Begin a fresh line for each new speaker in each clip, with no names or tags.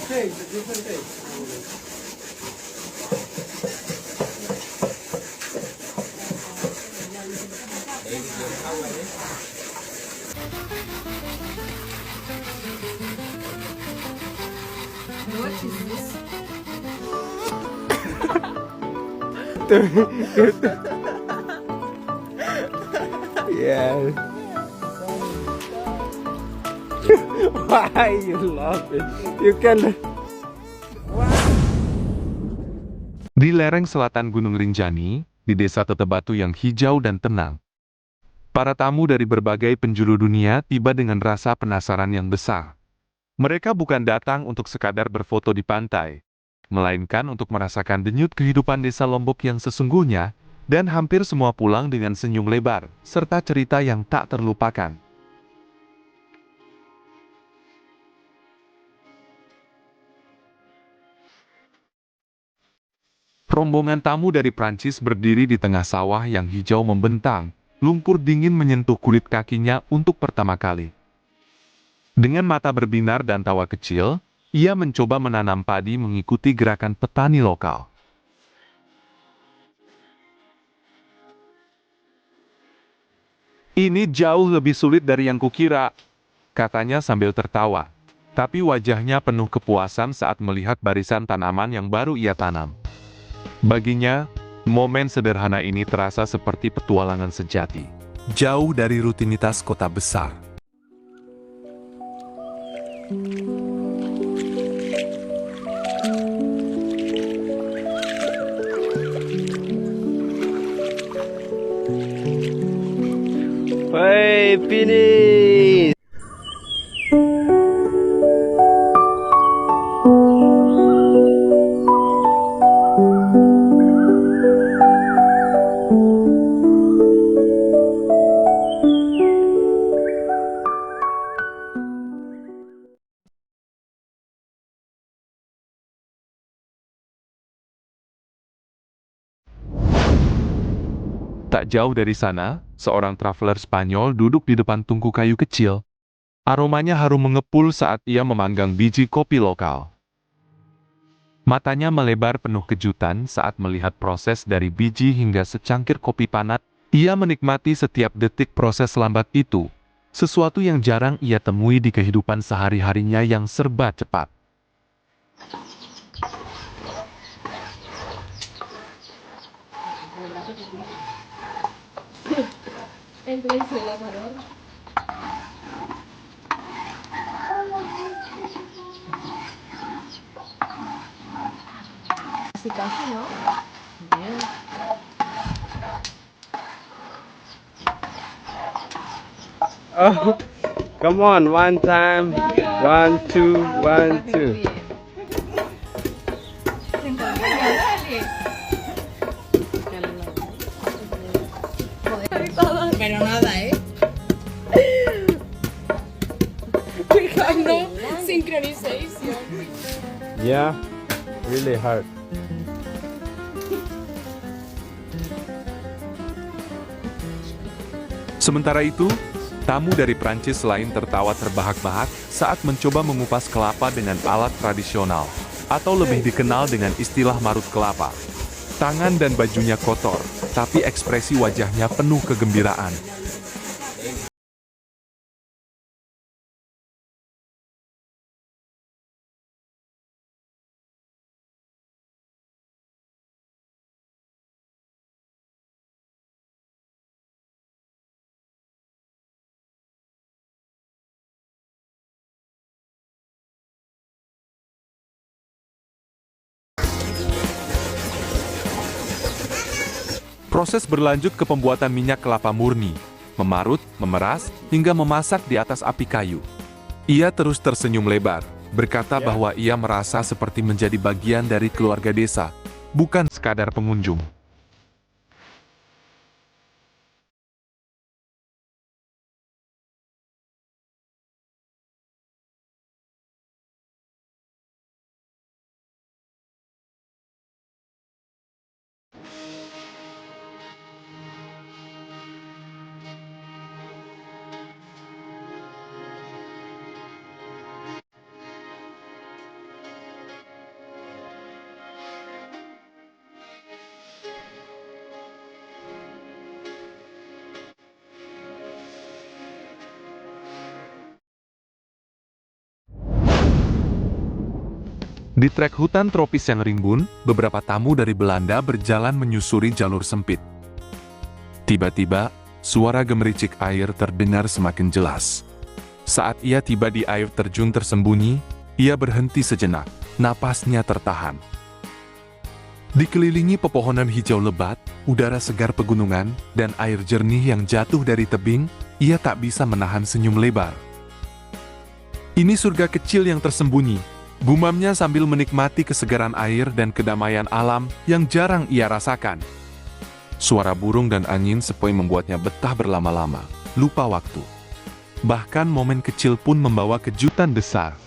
What is this?
Yes. Why you laughing? You can.
Di lereng selatan Gunung Rinjani, di desa Tetebatu yang hijau dan tenang, para tamu dari berbagai penjuru dunia tiba dengan rasa penasaran yang besar. Mereka bukan datang untuk sekadar berfoto di pantai, melainkan untuk merasakan denyut kehidupan desa Lombok yang sesungguhnya, dan hampir semua pulang dengan senyum lebar, serta cerita yang tak terlupakan. Rombongan tamu dari Prancis berdiri di tengah sawah yang hijau membentang, lumpur dingin menyentuh kulit kakinya untuk pertama kali. Dengan mata berbinar dan tawa kecil, ia mencoba menanam padi mengikuti gerakan petani lokal. Ini jauh lebih sulit dari yang kukira, katanya sambil tertawa. Tapi wajahnya penuh kepuasan saat melihat barisan tanaman yang baru ia tanam. Baginya, momen sederhana ini terasa seperti petualangan sejati, jauh dari rutinitas kota besar.
Hey, finish.
Tak jauh dari sana, seorang traveler Spanyol duduk di depan tungku kayu kecil. Aromanya harum mengepul saat ia memanggang biji kopi lokal. Matanya melebar penuh kejutan saat melihat proses dari biji hingga secangkir kopi panas. Ia menikmati setiap detik proses lambat itu, sesuatu yang jarang ia temui di kehidupan sehari-harinya yang serba cepat.
En Venezuela, Salvador. Así casi, ¿no? Bien.
Oh, come on, one time. One, two, one, two.
Pero nada, ¿eh? Fijando sincronization.
Yeah, really hard.
Sementara itu, tamu dari Prancis lain tertawa terbahak-bahak saat mencoba mengupas kelapa dengan alat tradisional, atau lebih dikenal dengan istilah marut kelapa. Tangan dan bajunya kotor, tapi ekspresi wajahnya penuh kegembiraan. Proses berlanjut ke pembuatan minyak kelapa murni, memarut, memeras, hingga memasak di atas api kayu. Ia terus tersenyum lebar, berkata bahwa ia merasa seperti menjadi bagian dari keluarga desa, bukan sekadar pengunjung. Di trek hutan tropis yang rimbun, beberapa tamu dari Belanda berjalan menyusuri jalur sempit. Tiba-tiba, suara gemericik air terdengar semakin jelas. Saat ia tiba di air terjun tersembunyi, ia berhenti sejenak, napasnya tertahan. Dikelilingi pepohonan hijau lebat, udara segar pegunungan, dan air jernih yang jatuh dari tebing, ia tak bisa menahan senyum lebar. Ini surga kecil yang tersembunyi, gumamnya sambil menikmati kesegaran air dan kedamaian alam yang jarang ia rasakan. Suara burung dan angin sepoi membuatnya betah berlama-lama, lupa waktu. Bahkan momen kecil pun membawa kejutan besar.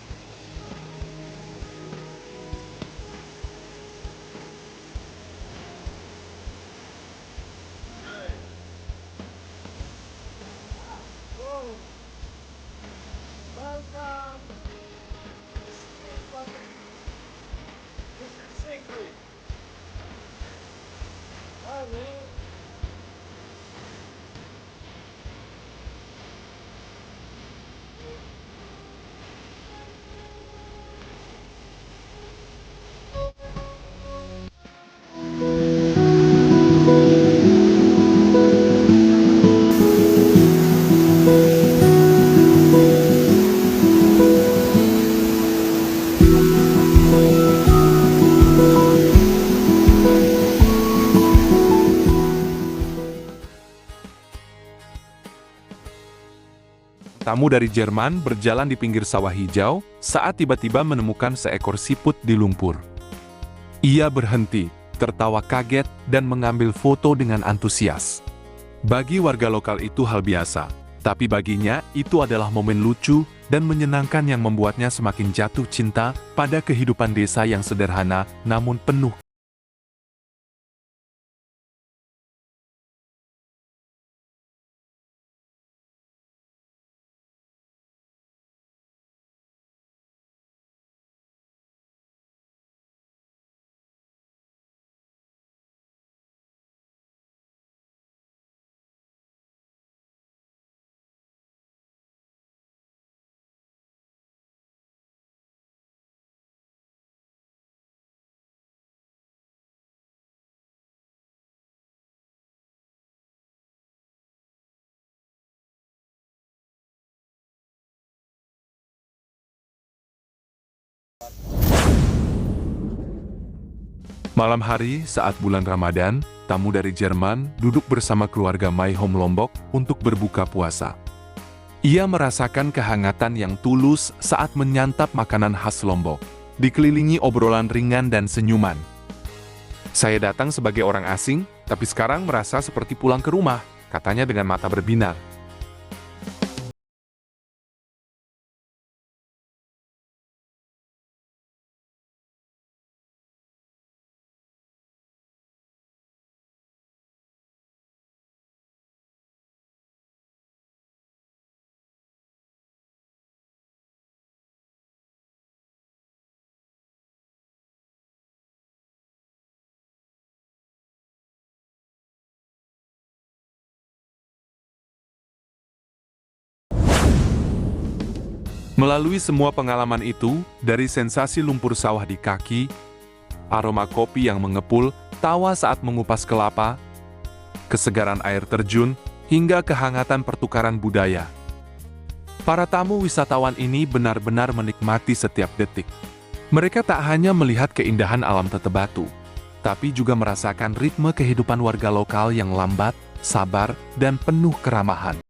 Tamu dari Jerman berjalan di pinggir sawah hijau saat tiba-tiba menemukan seekor siput di lumpur. Ia berhenti, tertawa kaget, dan mengambil foto dengan antusias. Bagi warga lokal itu hal biasa, tapi baginya itu adalah momen lucu dan menyenangkan yang membuatnya semakin jatuh cinta pada kehidupan desa yang sederhana namun penuh. Malam hari saat bulan Ramadan, tamu dari Jerman duduk bersama keluarga My Home Lombok untuk berbuka puasa. Ia merasakan kehangatan yang tulus saat menyantap makanan khas Lombok, dikelilingi obrolan ringan dan senyuman. Saya datang sebagai orang asing, tapi sekarang merasa seperti pulang ke rumah, katanya dengan mata berbinar. Melalui semua pengalaman itu, dari sensasi lumpur sawah di kaki, aroma kopi yang mengepul, tawa saat mengupas kelapa, kesegaran air terjun, hingga kehangatan pertukaran budaya. Para tamu wisatawan ini benar-benar menikmati setiap detik. Mereka tak hanya melihat keindahan alam Tetebatu, tapi juga merasakan ritme kehidupan warga lokal yang lambat, sabar, dan penuh keramahan.